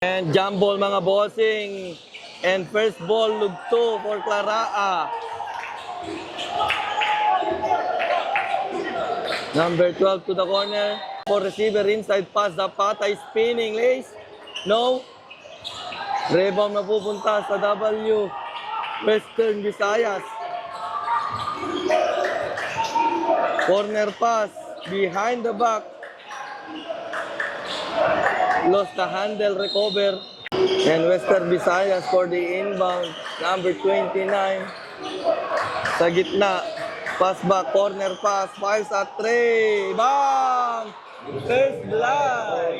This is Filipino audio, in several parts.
And jump ball mga bossing. And first ball, lugto for Claraa. Number 12 to the corner. For receiver inside pass, Zapata is spinning. Lace. No. Rebound na pupunta sa W. Western Visayas. Corner pass. Behind the back. Lost the handle, recover. And Western Visayas for the inbound. Number 29. Sa gitna. Pass back, corner pass. 5 at 3. Bang! First blood.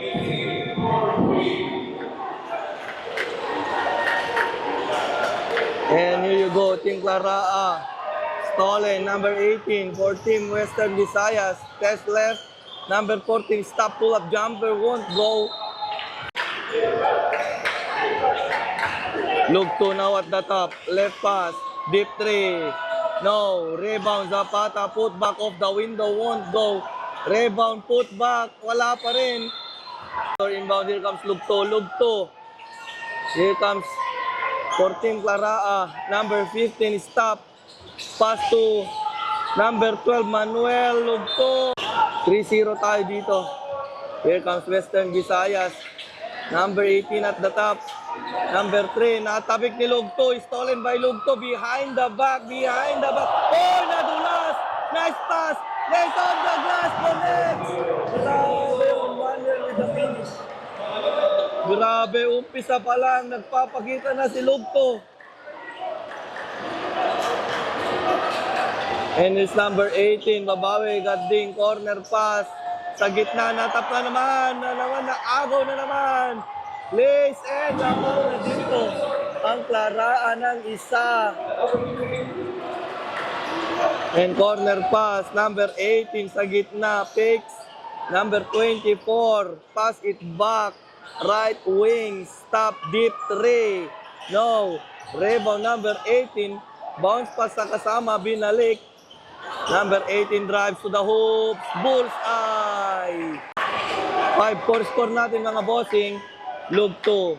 And here you go, Team Claraa. Stolen, number 18 for Team Western Visayas. Test left. Number 14, stop pull-up jumper, won't go. Look to now at the top. Left pass. Deep 3. No. Rebound. Zapata. Put back off the window. Won't go. Rebound. Put back. Wala pa rin. Inbound. Here comes Lugto. Lugto. Here comes for Team Claraa. Number 15. Stop. Pass to number 12. Manuel. Lugto. 3-0 tayo dito. Here comes Western Visayas. Number 18 at the top. Number 3, natabik ni Lugto. Stolen by Lugto. Behind the back. Behind the back. Oh, nadulas. Nice pass. Lays on the glass. Connects. Grabe on wonder with the finish. Grabe, umpisa pa lang. Nagpapakita na si Lugto. And it's number 18. Babawi. Gading. Corner pass. Sa gitna. Natap na naman. Naagaw na naman. Lace and ako na dito ang Claraa ng isa. And corner pass, number 18 sa gitna, picks. Number 24, pass it back, right wing, stop, deep 3. No, rebound number 18, bounce pass sa kasama, binalik. Number 18 drives to the hoops, bullseye. 5-4 score natin mga bossing. Lugto.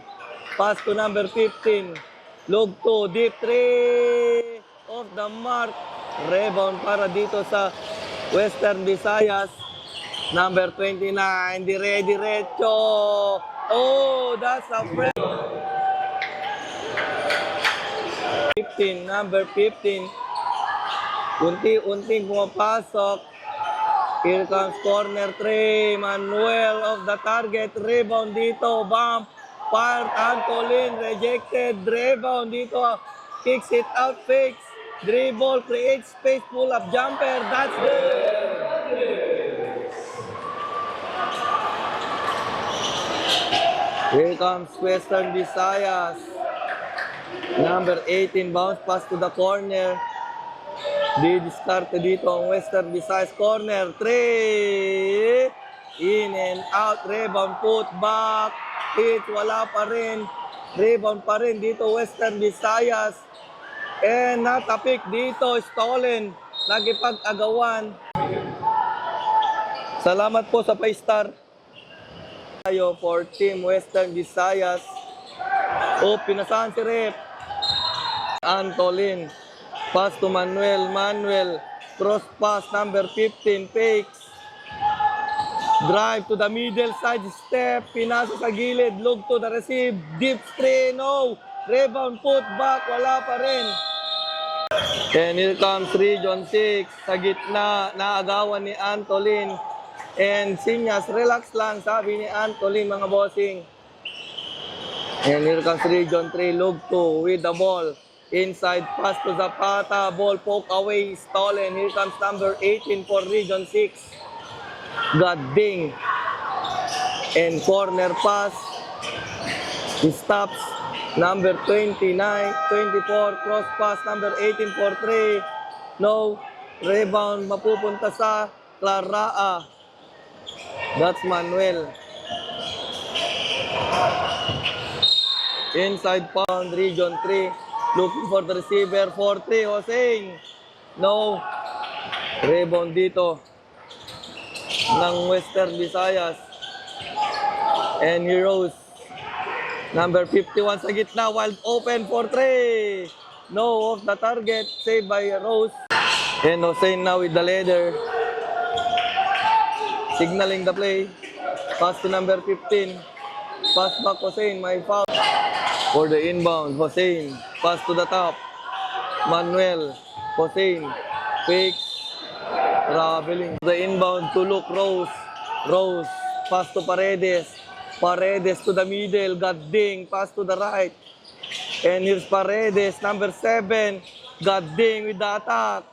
Pass to number 15. Lugto. Deep 3. Off the mark. Rebound para dito sa Western Visayas. Number 29. Dire-diretso. Oh, that's a friend. 15. Number 15. Unti-unting pumapasok. Here comes corner 3. Manuel of the target. Rebound dito. Bump. Fired. Antolin. Rejected. Rebound dito. Kicks it out. Fakes. Dribble. Creates space. Pull up jumper. That's good. Here comes Western Visayas. Number 18. Bounce pass to the corner. Di-discarte dito ang Western Visayas corner. 3. In and out. Rebound. Put back. Hit. Wala pa rin. Rebound pa rin dito Western Visayas. And natapik dito. Stolen. Nagipag-agawan. Salamat po sa 5-star. Tayo for Team Western Visayas. O, pinasahan si Rep. Antolin. Pass to Manuel. Manuel. Cross pass. Number 15. Fakes. Drive to the middle side step. Pinasa sa gilid. Look to the receive. Deep 3. No. Rebound. Put back. Wala pa rin. And here comes Region 6. Sa gitna. Naagawan ni Antolin. And Sinyas. Relax lang. Sabi ni Antolin mga bossing. And here comes Region 3. Look to with the ball. Inside pass to Zapata. Ball poke away. Stolen. Here comes number 18 for Region 6. Gading. And corner pass. He stops. Number 29. 24. Cross pass. Number 18 for 3. No. Rebound. Mapupunta sa Claraa. That's Manuel. Inside pound. Region 3. Looking for the receiver. 4-3. Hossein. No. Rebound dito ng Western Visayas. And Heroes. Number 51 sa gitna, wide open for 3. No off the target, saved by Rose. And Hossein now with the leader. Signaling the play. Pass to number 15. Pass back Hossein, my foul. For the inbound, Hossein. Pass to the top. Manuel. Hossein. Fakes. Traveling. The inbound to Luke Rose. Rose. Pass to Paredes. Paredes to the middle. Gadding. Pass to the right. And here's Paredes. Number 7. Gadding with the attack.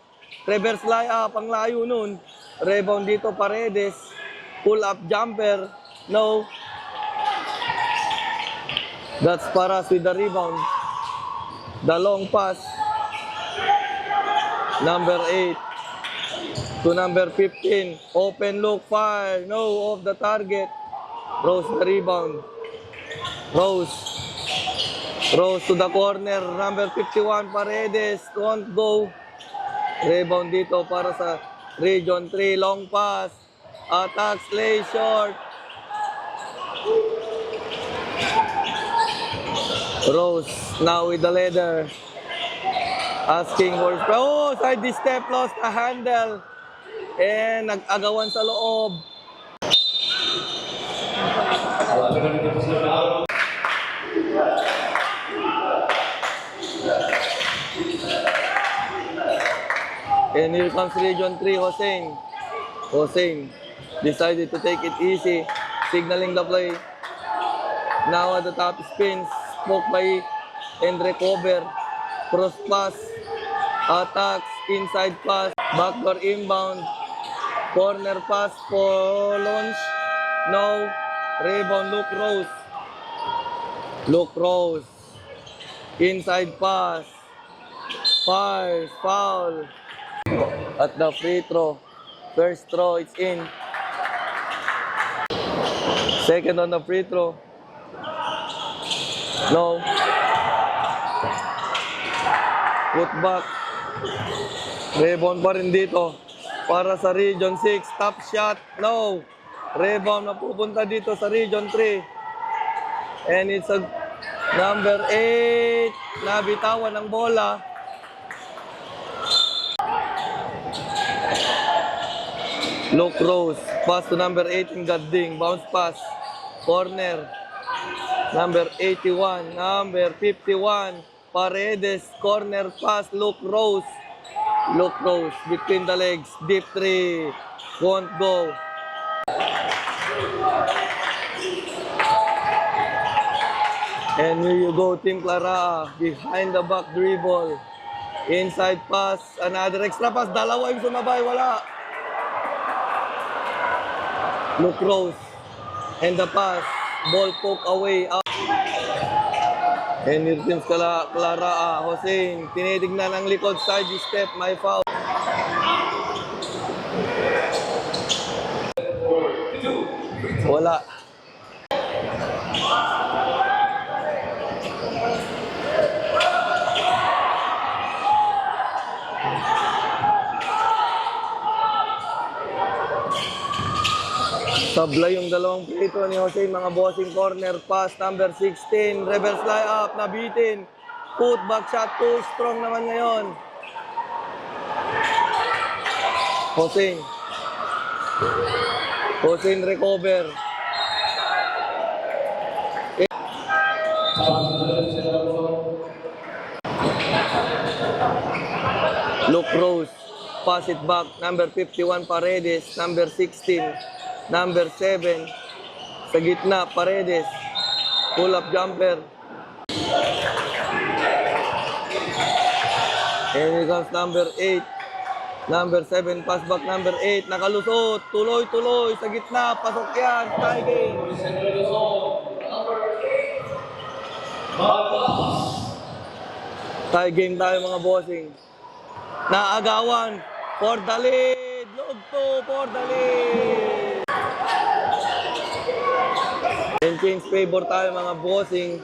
Reverse layup. Ang layo nun. Rebound dito Paredes. Pull up jumper. No. That's Paras with the rebound. The long pass. Number 8 to number 15. Open look, fire. No, off the target. Rose the rebound. Rose. Rose to the corner. Number 51, Paredes. Won't go. Rebound dito para sa Region 3. Long pass. Attack, play short. Rose now with the leader. Asking for... Oh, side step, lost a handle. And nag-agawan sa loob. And here comes Region 3, Hossein. Hossein decided to take it easy, signaling the play. Now at the top spins, spoke by and recover. Cross pass, attacks, inside pass, backdoor inbound, corner pass for launch. No, rebound, Luke Rose. Luke Rose, inside pass, fires, foul. At the free throw, first throw, it's in. Second on the free throw. No. Put back. Rebound pa rin dito. Para sa Region 6. Top shot. No. Rebound na pupunta dito sa Region 3. And it's a number 8. Nabitawan ng bola. Luke Rose. Pass to number 18, Gadding. Bounce pass. Corner. Number 81. Number 51. Paredes. Corner pass. Luke Rose. Luke Rose. Between the legs. Deep 3. Won't go. And here you go, Team Clara. Behind the back dribble. Inside pass. Another extra pass. Dalawa yung sumabay. Wala. Luke Rose. And the pass. Ball poke away. Out. And here comes Clara. Hossein. Tinitignan ang likod. Side step. My foul. Wala. Sablay yung dalawang plito ni Hossein, mga bossing. Corner pass, number 16. Reverse layup, nabitin. Put back shot, too strong naman ngayon. Hossein. Hossein recover. Luke Rose. Pass it back. Number 51, Paredes. Number 16. Number 7, sa gitna, Paredes. Pull-up jumper. And here comes number 8. Number 7, pass back number 8. Nakalusot. Tuloy-tuloy. Sa gitna, pasok yan. Tie game. Tie game tayo mga bossing. Naagawan. For the lead. Loob to for the lead. And change favor tayo mga bossing.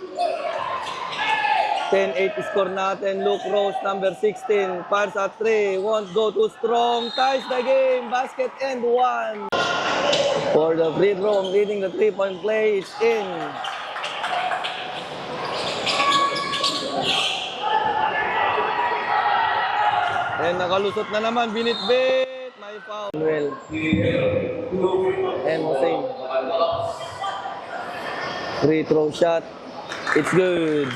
10-8 score natin. Luke Rose, number 16. Fires at 3. Won't go too strong. Ties the game. Basket and 1. For the free throw, leading the 3-point play is in. And nakalusot na naman, binitbit. May foul. Manuel. And Hussein. Free throw shot. It's good.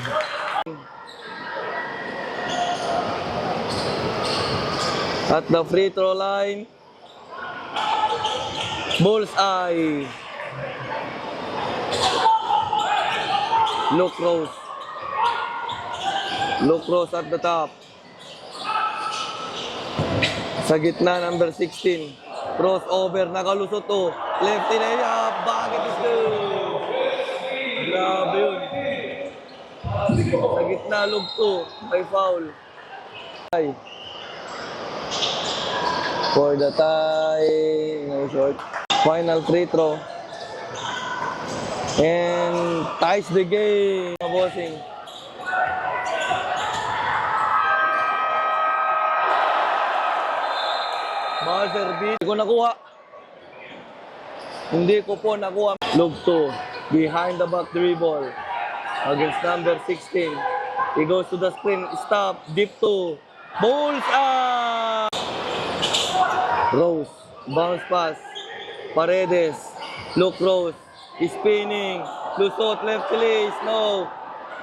At the free throw line. Bullseye. Luke Rose. Luke Rose at the top. Sa gitna, number 16. Crossover, nakalusot to. Lefty layup, bakit is good? Grabe yun. Sa gitna, lugto. May foul. For the tie, no short. Final free throw. And ties the game. Bossing. Buzzer beat. Hindi ko nakuha. Hindi ko po nakuha. Lugto. Behind the back dribble. Against number 16. He goes to the screen. Stop. Deep to. Bullseye! Rose. Bounce pass. Paredes. Luke Rose. Spinning. Lusot. Left release. No.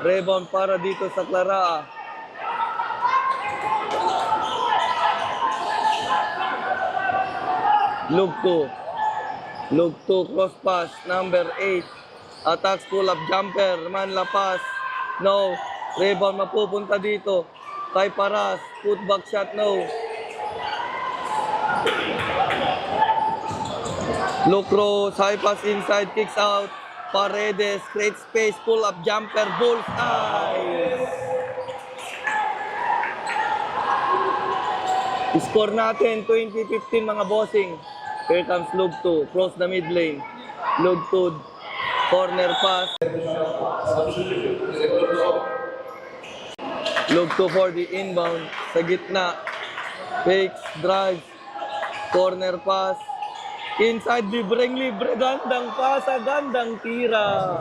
Rebound para dito sa Clara. Lugto. Lugto. Cross pass. Number 8. Attacks pull-up jumper. Manla pass. No. Rebound mapupunta dito. Kay Paras. Putback shot. No. Luke Rose. High pass inside. Kicks out. Paredes. Create space. Pull-up jumper. Bullseye. Score natin 20-15 mga bossing. Here comes Lugto. Cross the mid lane. Lugto. Corner pass. Lugto for the inbound. Sa gitna. Fakes. Drives. Corner pass. Inside. Libre. Gandang pasa. Gandang tira.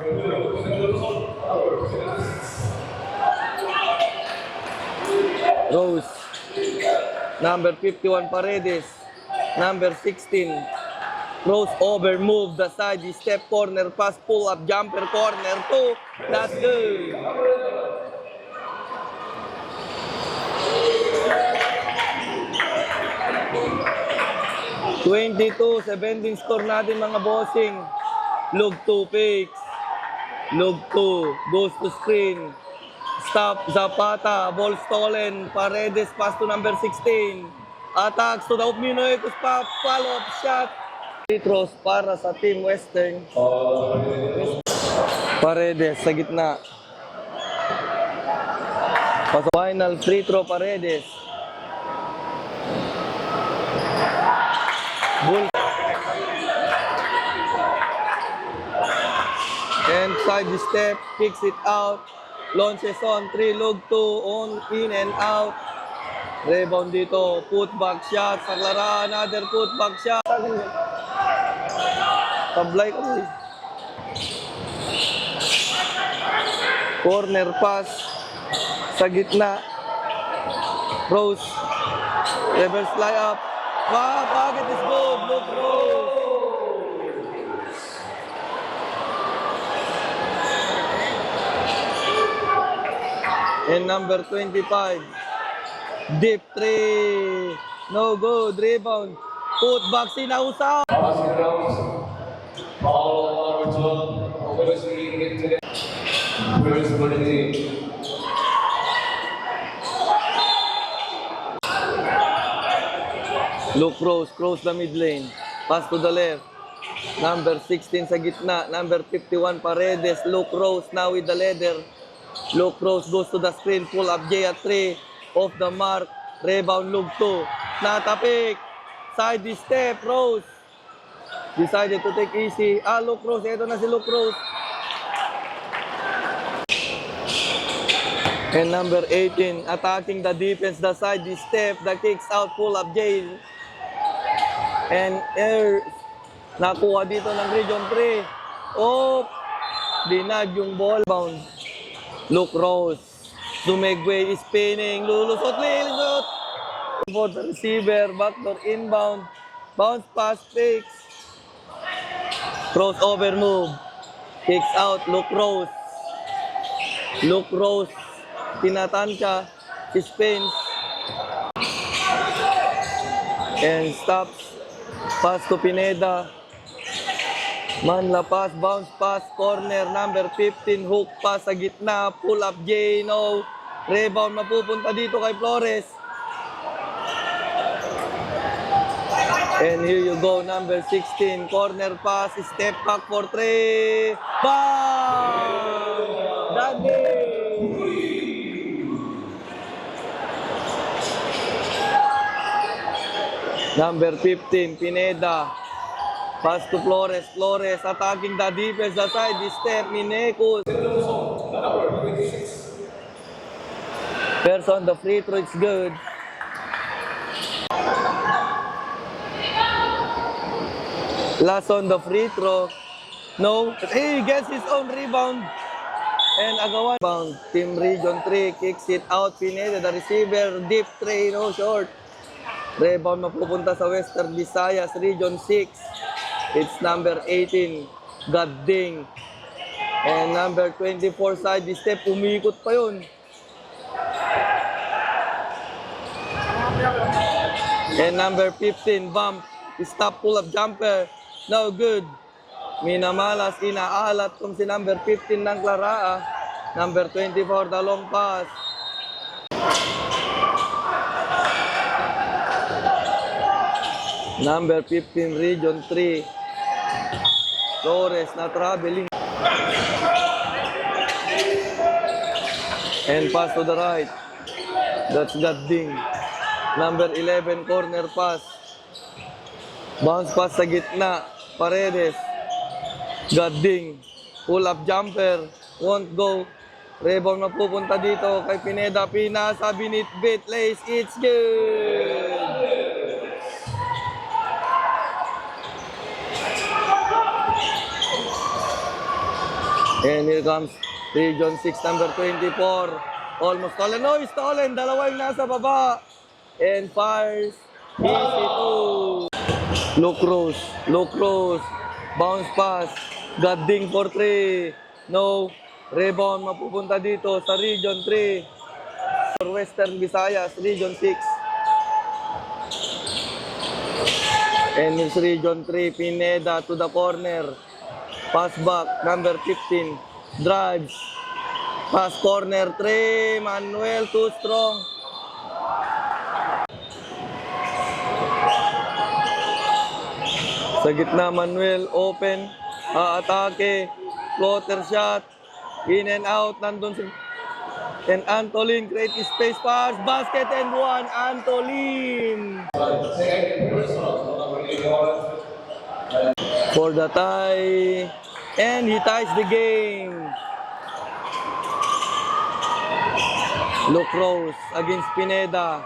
Rose. Number 51 Paredes. Number 16 Rose over move the side step corner pass pull up jumper corner 2. That's good. (22) 17 score natin mga bossing. Lugto fakes. Lugto goes to screen. Stop, Zapata, ball stolen, Paredes, pass to number 16. Attacks to the Minoetos, follow-up shot. Free throws para sa Team Western. Paredes sa gitna. Final free throw, Paredes. Bull. And side step, kicks it out. Launches on 3, Lugto on, in and out. Rebound dito, putback shot sa Clara, another putback shot. Tablay ko eh. Corner pass sa gitna. Rose. Reverse layup. Wow, bakit is good? Look, Rose. And number 25, deep 3, no good, rebound, putback, sinausaw. Luke Rose, cross the mid lane, pass to the left, number 16 sa gitna, number 51 Paredes, Luke Rose now with the leader. Luke Rose goes to the screen, pull up J at 3, off the mark, rebound Lugto, natapik, side step, Rose, decided to take easy, Luke Rose, eto na si Luke Rose. And number 18, attacking the defense, the side step, the kicks out, pull up J, and nakuha dito ng Region 3, dinag yung ball, bound. Luke Rose, Dumegway, spinning, lulusot. For the receiver, backdoor inbound, bounce pass, fakes, crossover move, kicks out, Luke Rose. Luke Rose, tinatansya, spins, and stops. Pass to Pineda. Manla pass, bounce pass, corner, number 15, hook pass sa gitna, pull up J, no. Rebound mapupunta dito kay Flores. And here you go, number 16, corner pass, step back for 3. Bang! Dagi! Number 15, Pineda. Pass to Flores. Flores attacking the defense aside. This step, Minecos. First on the free throw, it's good. Last on the free throw. No. He gets his own rebound. And Agawan. Rebound. Team Region 3 kicks it out. Pineda, the receiver. Deep 3, no short. Rebound mapupunta sa Western Visayas, Region 6. It's number 18, Gadding. And number 24, side step, umikot pa yun. And number 15, bump, stop pull-up jumper. No good. Minamalas, inaalat kung si number 15 ng Claraa. Number 24, the long pass. Number 15, Region 3. Flores na traveling. And pass to the right. That's Gadding. Number 11, corner pass. Bounce pass sa gitna. Paredes. Gadding. Pull-up jumper. Won't go. Rebound na pupunta dito kay Pineda. Pinasa, binitbit. Lace. It's good. And here comes Region 6, number 24. Almost stolen. No, stolen. Dalawa yung nasa baba. And fires. Easy two. Luke Rose. Luke Rose. Bounce pass. Gadding for 3. No. Rebound mapupunta dito sa Region 3. For Western Visayas, Region 6. And it's Region 3. Pineda to the corner. Pass back, number 15, drives, pass corner 3, Manuel too strong. Sa gitna, Manuel, open, atake, floater shot, in and out, nandun si... And Antolin, create space pass, basket and one, Antolin. For the tie, and he ties the game. Luke Rose against Pineda.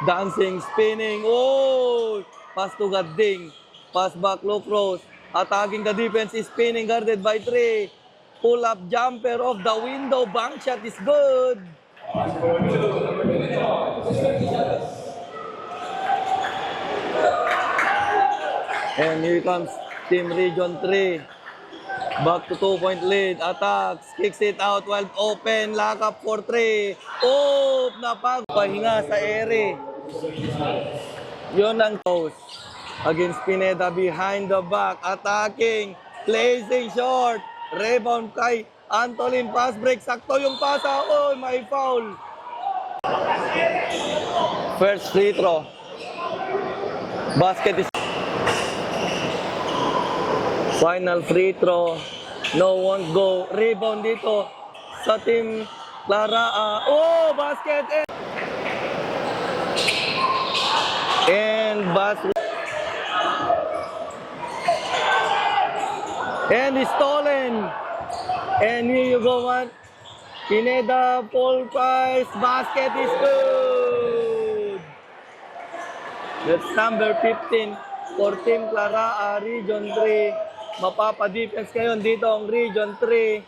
Dancing, spinning. Oh! Pass to Gadding. Pass back, Luke Rose. Attacking the defense, is spinning, guarded by 3. Pull-up jumper off the window. Bank shot is good. And here comes Team Region 3. Back to 2-point lead. Attacks. Kicks it out. Wide open. Lock up for 3. Oh! Napagpahinga sa ere. Yun ang toss. Against Pineda behind the back. Attacking. Placing short. Rebound kay Antolin. Pass break. Sakto yung pasa. Oh, may foul. First free throw. Basket is... Final free throw. No, won't go. Rebound dito sa team Claraa. Oh, basket. And basket. And it's stolen. And here you go, man. Pineda, full price. Basket is good. That's number 15 for Team Claraa, Region 3. Mapapa-defense ngayon dito ang Region 3.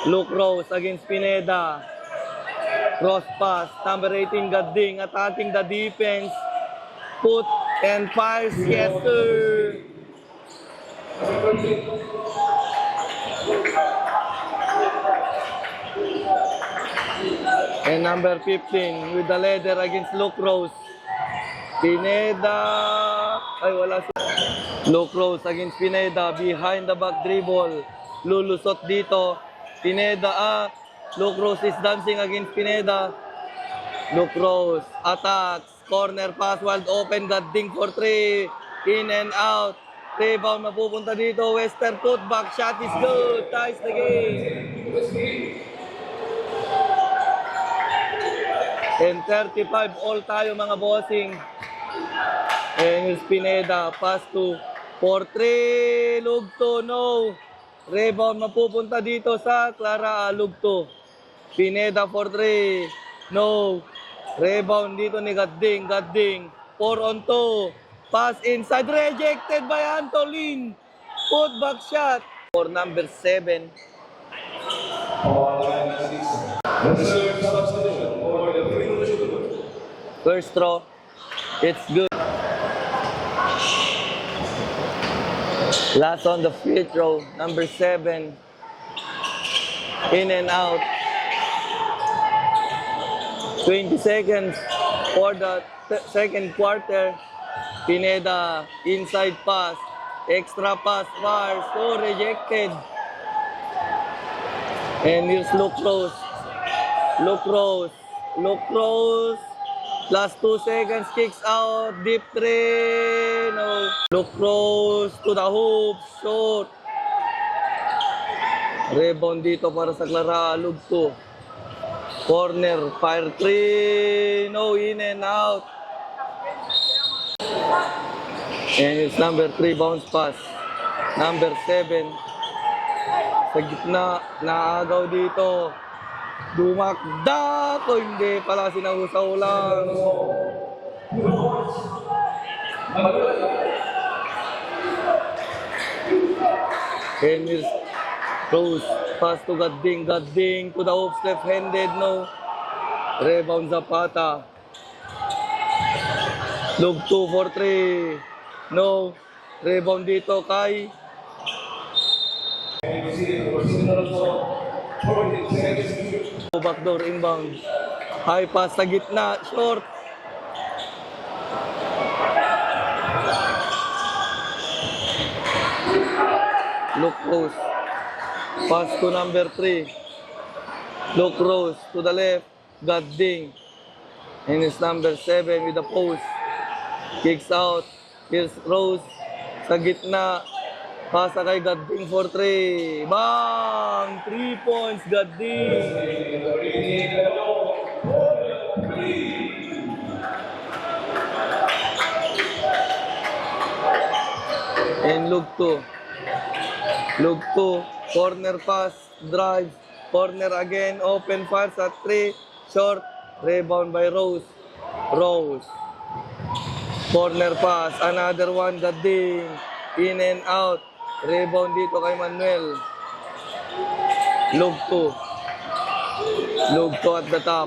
Luke Rose against Pineda. Cross pass, number 18, Gading, attacking the defense. Put and fires, yes sir. And number 15 with the leather against Luke Rose. Pineda. Ay, wala si Luke Rose against Pineda. Behind the back dribble. Lulusot dito. Pineda. Luke Rose is dancing against Pineda. Luke Rose attacks. Corner pass wide open. Gading for 3. In and out. Rebound mapupunta dito. Western putback. Shot is good. Ties the game. And 35 all tayo mga bossing. And here's Pineda. Pass to 4-3. Lugto. No. Rebound mapupunta dito sa Clara. Lugto. Pineda 4-3. No. Rebound dito ni Gading. Gading. 4 on 2. Pass inside. Rejected by Antolin. Putback shot. For number 7. First throw. It's good. Last on the free throw. Number 7. In and out. 20 seconds for the second quarter. Pineda, inside pass. Extra pass, far. So rejected. And here's Luke Rose. Luke Rose. Luke Rose. Last 2 seconds, kicks out, deep 3, no. Luke Rose to the hoop, short. Rebound dito para sa Clara, Lugto. Corner, fire 3, no, in and out. And it's number 3, bounce pass. Number 7, sa gitna, naagaw dito. Dumakda ko, hindi pala sinahusaw lang. Henry Rose, pass to Gading, Gading to the hoops, left-handed, no. Rebound Zapata. Lug 2 for 3, no. Rebound dito kay backdoor inbound. High pass sa gitna, short. Luke Rose. Pass to number 3. Luke Rose to the left. Gading. And it's number 7 with the post. Kicks out. Here's Rose. Sa gitna. Pasa kay Gading for 3. Bang! 3 points, Gading. And Lugto. Lugto. Corner pass. Drive. Corner again. Open pass at 3. Short. Rebound by Rose. Rose. Corner pass. Another one, Gading. In and out. Rebound dito kay Manuel. Lugto. Lugto at the top.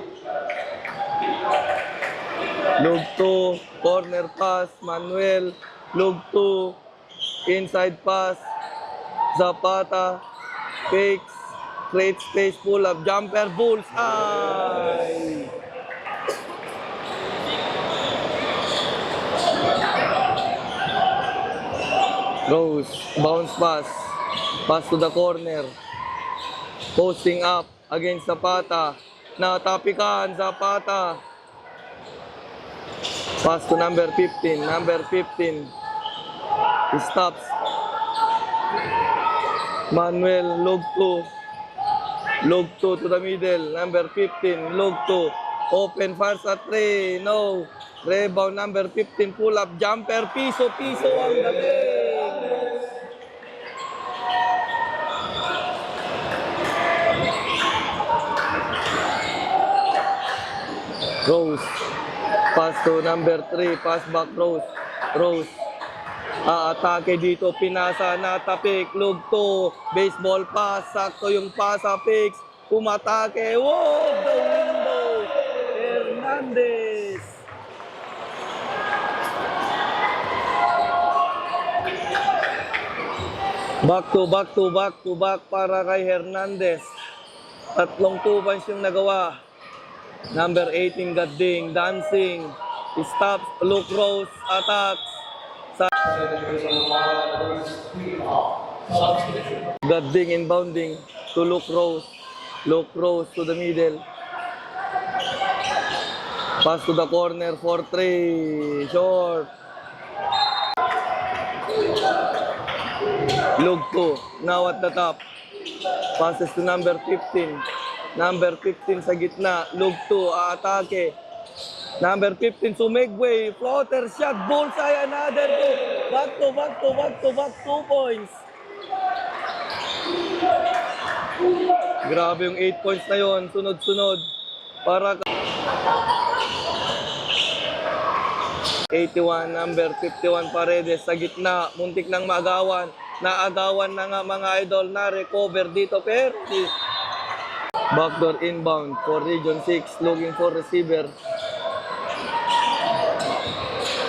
Lugto. Corner pass. Manuel. Lugto. Inside pass. Zapata. Fakes. Create space. Pull up. Jumper. Bullseye. Rose, bounce pass, pass to the corner, posting up against Zapata, natapikan Zapata, pass to number 15, he stops, Manuel, Lugto to the middle, number 15, Lugto, open fires at 3, no, rebound number 15, pull up, jumper, piso ang galing. Rose, pass to number 3, pass back Rose, atake dito, pinasa, natapik, Lugto, baseball pass, sakto yung pasa, fix, umatake, wow, the window, Hernandez. Back to back para kay Hernandez. Tatlong 2 points yung nagawa. Number 18, Gadding, dancing, stops, Luke Rose, attacks. Gadding inbounding to Luke Rose. Luke Rose to the middle. Pass to the corner for 3. Short. Luke 2. Now at the top. Passes to number 15. Number 15 sa gitna. Luke 2. Aatake. Number 15 Sumegway. Floater shot. Bullseye. Another 2. Back to back. 2 points. Grabe yung 8 points na yon. Sunod-sunod. Para 81, number 51 Paredes sa gitna. Muntik ng maagawan. Naagawan na nga mga idol na recover dito. Pero backdoor inbound for Region 6. Looking for receiver.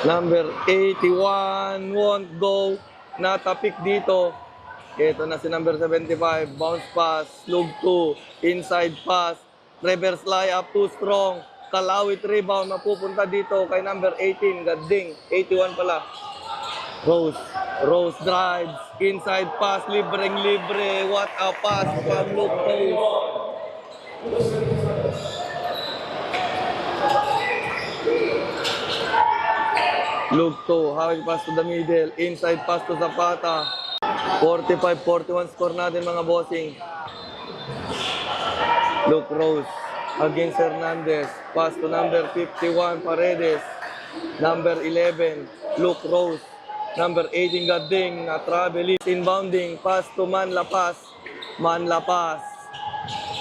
Number 81 won't go. Natapik dito. Ito na si number 75. Bounce pass. Lug 2. Inside pass. Reverse layup. Too strong. Kalawit rebound. Mapupunta dito kay number 18. Gadding. 81 pala. Rose. Rose drives. Inside pass. Libreng-libre. What a pass from Luke Rose. Luke 2. Hawing pass to the middle. Inside pass to Zapata. 45-41 score natin mga bossing. Luke Rose against Hernandez. Pass to number 51 Paredes. Number 11 Luke Rose. Number 18 Gadding na travel inbounding. Pass to Manlapas. Manlapas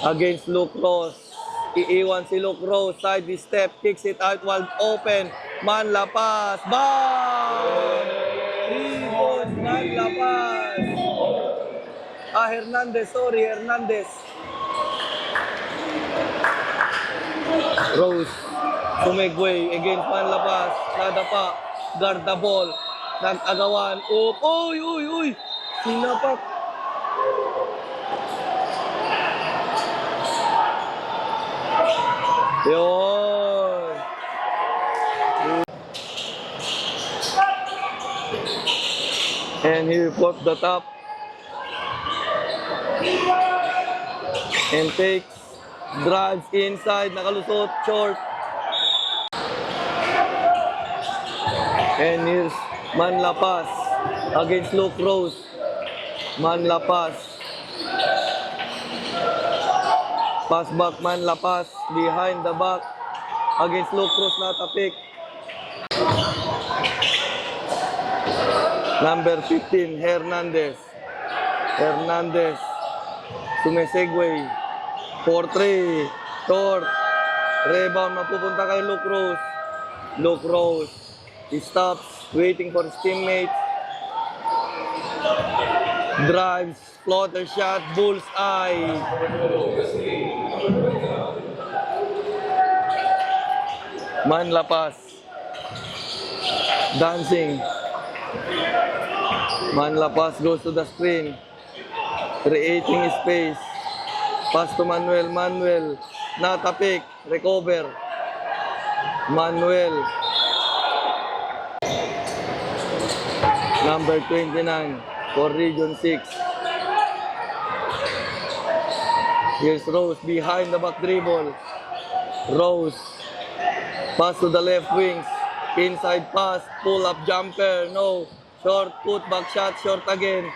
against Luke Rose. Iiwan si Luke Rose. Side step. Kicks it out wide open. Manlapas. Bang! Rebound Manlapas. Hernandez, sorry, Hernandez. Rose, Sumegway against Manlapas. Nadapa, guard the ball. Nag-agawan. Uy! Sinapak. Yun. And he put the top. And takes, drives inside, nakalusot, short. And here's Manlapas against Luke Rose. Manlapas. Pass back Manlapas behind the back against Luke Rose, natapik. Number 15, Hernandez. Hernandez. Sumesegway. 4-3. Short. Rebound. Mapupunta kay Luke Rose. Luke Rose. He stops. Waiting for his teammates. Drives. Floater shot. Bullseye. Manlapas. Dancing. Manlapas goes to the screen. Creating space. Pass to Manuel. Manuel. Natapik. Recover. Manuel. Number 29 for Region 6. Here's Rose behind the back dribble. Rose. Pass to the left wings. Inside pass. Pull up jumper. No. Short put back shot. Short again.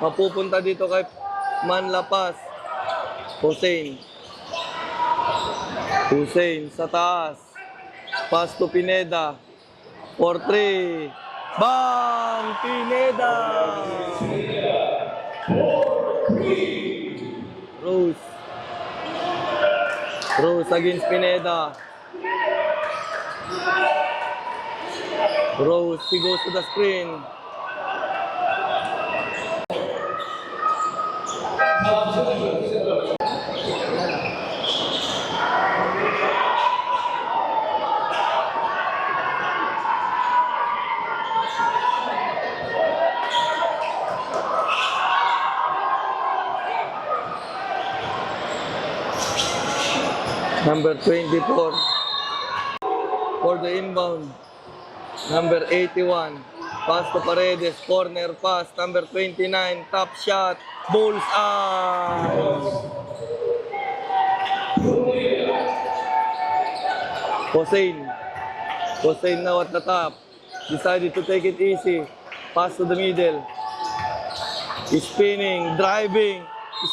Mapupunta dito kay Manlapas. Hussein sa taas. Pass to Pineda. 4-3. Bang! Pineda! Rose. Rose against Pineda. Rose, he goes to the screen. Number 24. For the inbound. Number 81. Pass to Paredes. Corner pass. Number 29. Top shot. Bullseye. Hossein now at the top. Decided to take it easy. Pass to the middle. He's spinning, driving,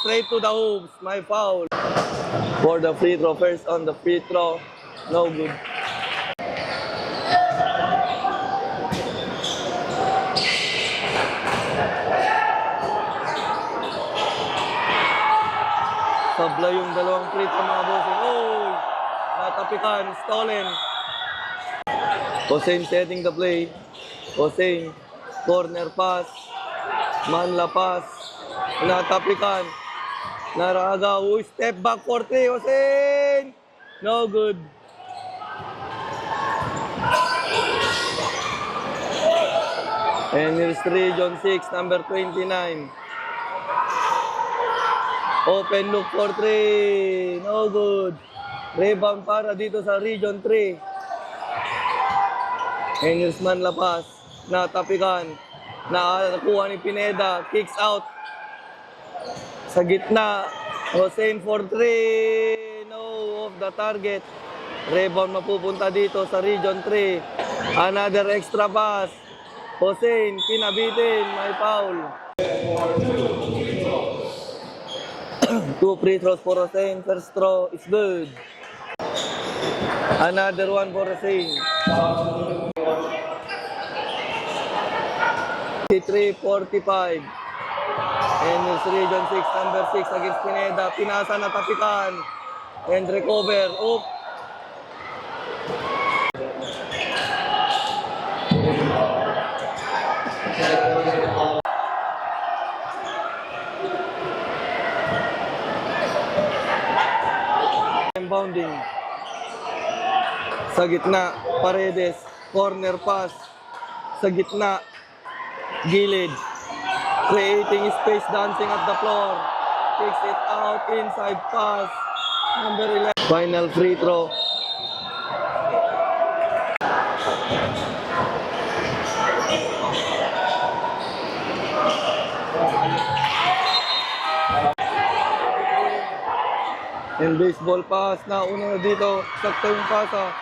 straight to the hoops. My foul. For the free throw, first on the free throw. No good. Sabla yung dalawang free throw mga bossing. Oh! Natapikan, stolen. Hossein setting the play. Hossein, corner pass. Manla pass. Natapikan. Naraga. Step back for 3. Hossein! No good. And here's Region 6, number 29. Open look for 3. No good. Rebound para dito sa Region 3. And here's Manla pass. Natapikan. Nakuha ni Pineda. Kicks out. Sa gitna. Hossein for 3. No, off the target. Rebound mapupunta dito sa Region 3. Another extra pass. Hossein, pinabitin. May foul. 2 free throws for Hossein. First throw is good. Another one for Hossein. 53-45. And it's Region 6, number 6 against Pineda. Pinasa na tapikan. And recover. Oop. Bounding. Sa gitna, Paredes. Corner pass. Sa gitna, Gilid. Creating space, dancing at the floor. Takes it out, inside pass. Number 11. Final free throw. And baseball pass na una na dito. Sakto yung pasa.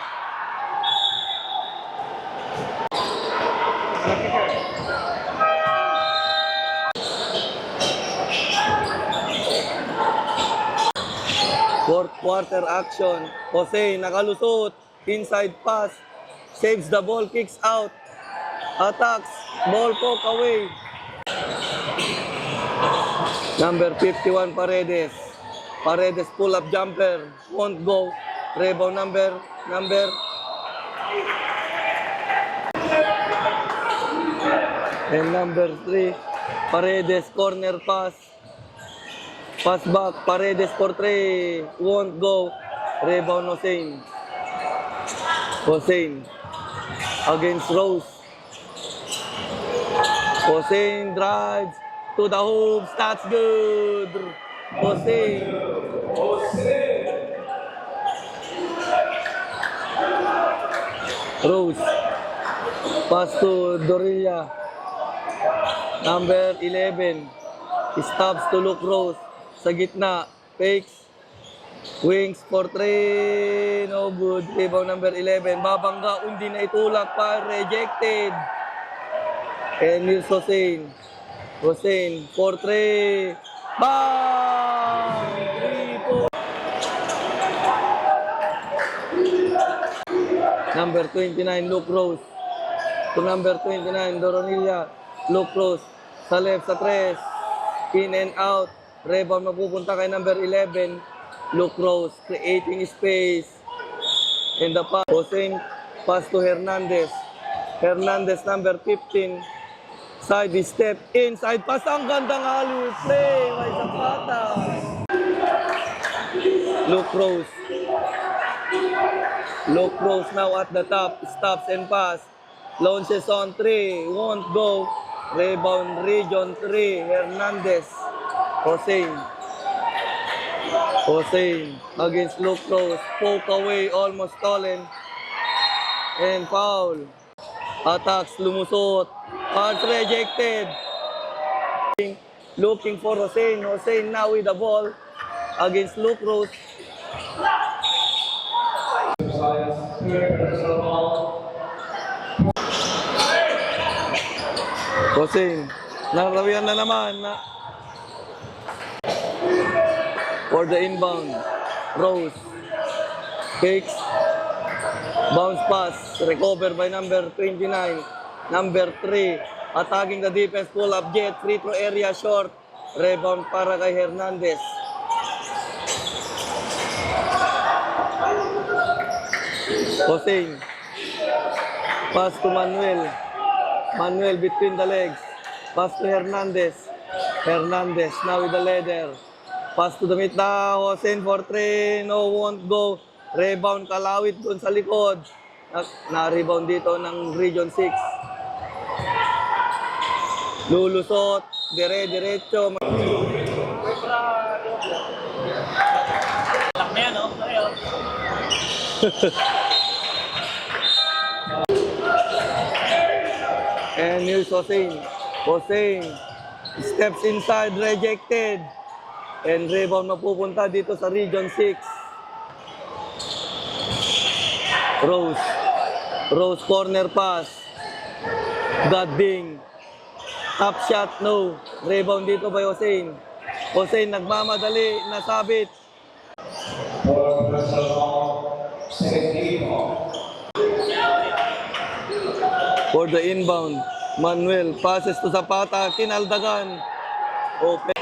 Fourth quarter action. Hossein nakalusot. Inside pass. Saves the ball. Kicks out. Attacks. Ball poke away. Number 51 Paredes. Paredes pull-up jumper. Won't go. Rebound number. And number 3. Paredes corner pass. Pass back. Paredes for 3. Won't go. Rebound Hossein. Hossein against Rose. Hossein drives to the hoops. That's good. Hossein. Rose. Pass to Dorilla. Number 11. Stops to look Rose. Sa gitna. Fakes. Wings for 3. No good. Rebound number 11. Babangga. Undi na itulak pa. Rejected. And here's Hossein. Hossein for 3. Bang! 3 points. Number 29, Luke Rose. To number 29, Doronilla. Luke Rose. Sa left, sa 3. In and out. Rebound mapupunta kay number 11, Luke Rose. Creating space. In the pass. Hossein, pass to Hernandez. Hernandez, number 15. Side step, inside pass. Ang gandang alley play. May Zapata. Luke Rose. Luke Rose now at the top. Stops and pass. Launches on 3. Won't go. Rebound Region 3. Hernandez. Hossein. Hossein against Luke Rose. Poke away, almost stolen. And foul. Attacks, lumusot. Pass rejected. Looking for Hossein. Hossein now with the ball against Luke Rose. Hossein. Narawian na naman. For the inbound. Rose. Kicks. Bounce pass. Recover by number 29. Number 3. Attacking the defense. Pull up jet. Free throw area short. Rebound para kay Hernandez. Hossein. Pass to Manuel. Manuel between the legs. Pass to Hernandez. Hernandez now with the leather. Pass to the mid now. Hossein for 3. No, won't go. Rebound Kalawit dun sa likod. Na-rebound dito ng Region 6. Lulusot. Diretso. Lak na yan, no? Ayaw. And here's Hossein. Hossein steps inside, rejected. And rebound mapupunta dito sa Region 6. Rose. Rose corner pass. Godbing. Top shot, no. Rebound dito by Hossein. Hossein nagmamadali, nasabit. For the inbound, Manuel passes to Zapata, kinaldagan. Open.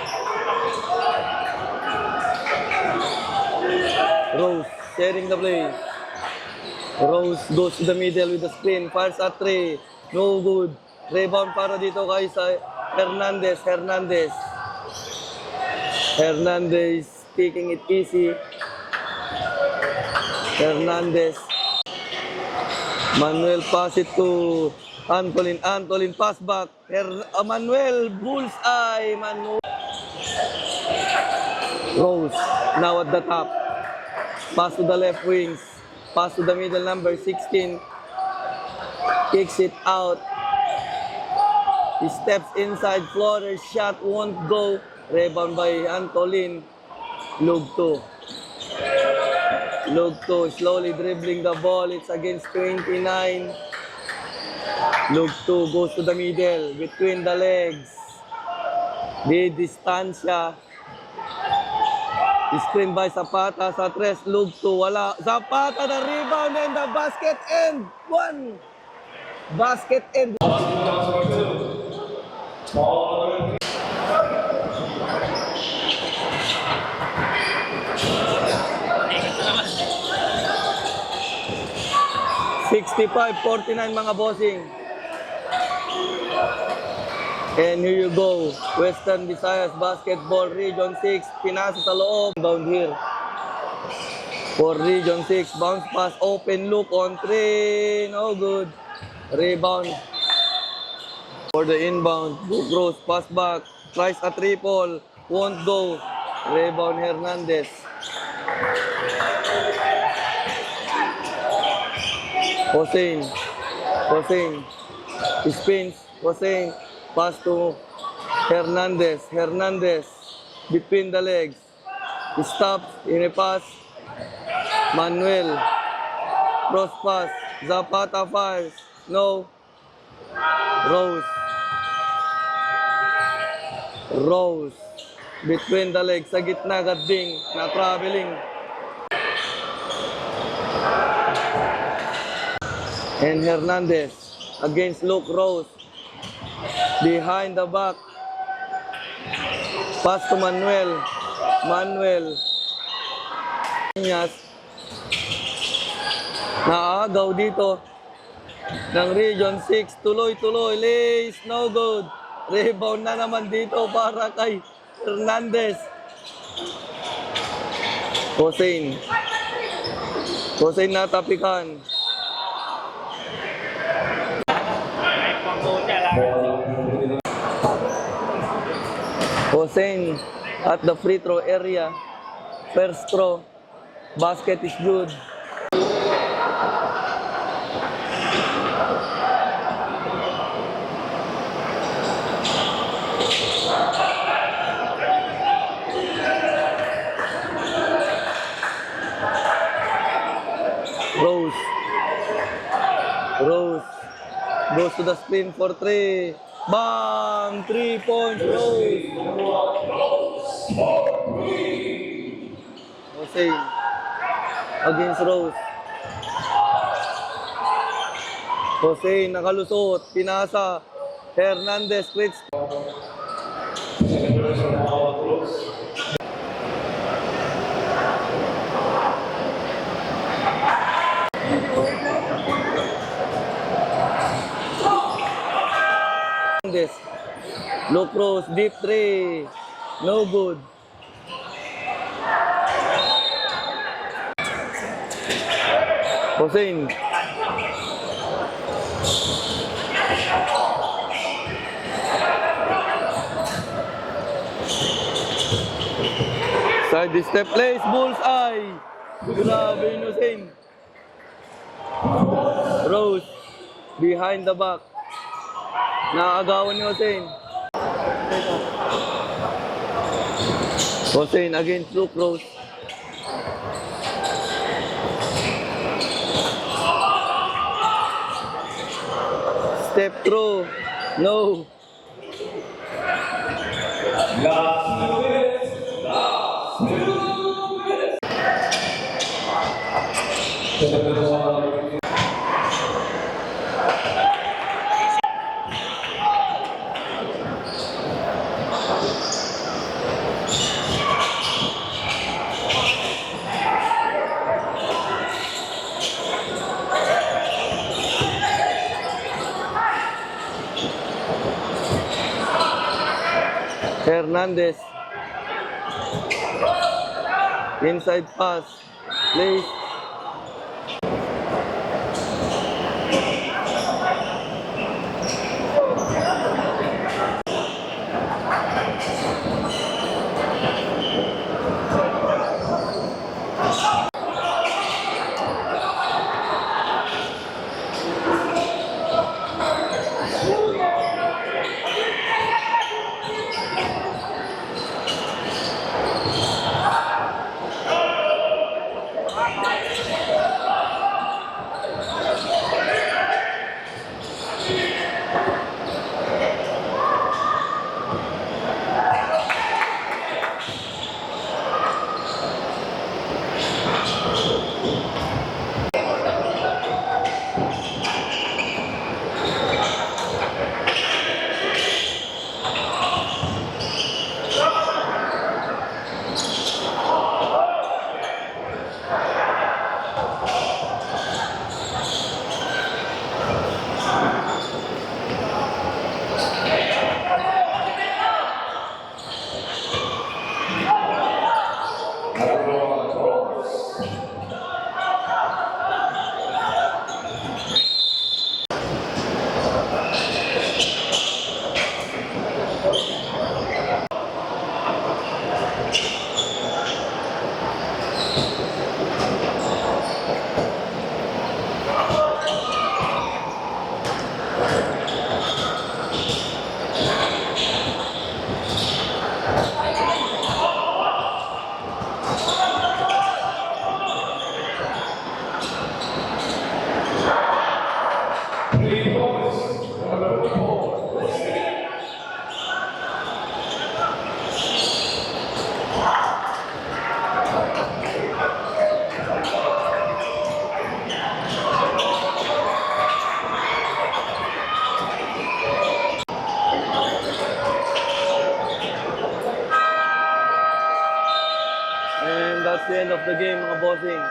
Rose sharing the play. Rose goes to the middle with the screen, fires at 3. No good. Rebound para dito kay sa Hernandez. Hernandez taking it easy. Hernandez. Manuel pass it to Antolin. Antolin pass back. Manuel bullseye. Rose now at the top. Pass to the left wings. Pass to the middle number 16. Kicks it out. He steps inside. Floater shot won't go. Rebound by Antolin. Lugto. Lugto slowly dribbling the ball. It's against 29. Lugto goes to the middle. Between the legs. Di distansya. Screen by Zapata sa tres. Lugto wala. Zapata the rebound and the basket end. One. Basket end. $65-49 mga bossing. And here you go. Western Visayas Basketball Region 6. Pinasa sa loob. Bound here. For Region 6. Bounce pass. Open look on 3. No good. Rebound. For the inbound. Gross pass back. Tries a triple. Won't go. Rebound Hernandez. Hossein. Spins. Hossein. Pass to Hernandez. Hernandez between the legs. He stops in a pass. Manuel. Cross pass. Zapata fires. No. Rose. Between the legs. Sa gitna. Gading. Na traveling. And Hernandez against Luke Rose. Behind the back. Pass to Manuel. Naagaw dito ng Region 6. Tuloy. Lace. No good. Rebound na naman dito para kay Hernandez. Hossein natapikan. Hossein at the free throw area. First throw. Basket is good. Rose. Rose. Goes to the screen for 3. Bang! 3 points, Rose. Hussein. Against Rose. Hussein, nakalusot. Pinasa. Hernandez, Fritz. Hernandez. Low cross, deep 3. No good. Hussein. Side step plays, bullseye. Grabe yun, Hussein. Rose. Behind the back. Nakagawan ni Hussein. Hussein against Luke Rose. Step through. No. Hernandez. Inside pass. Place. And that's the end of the game, mga bossing.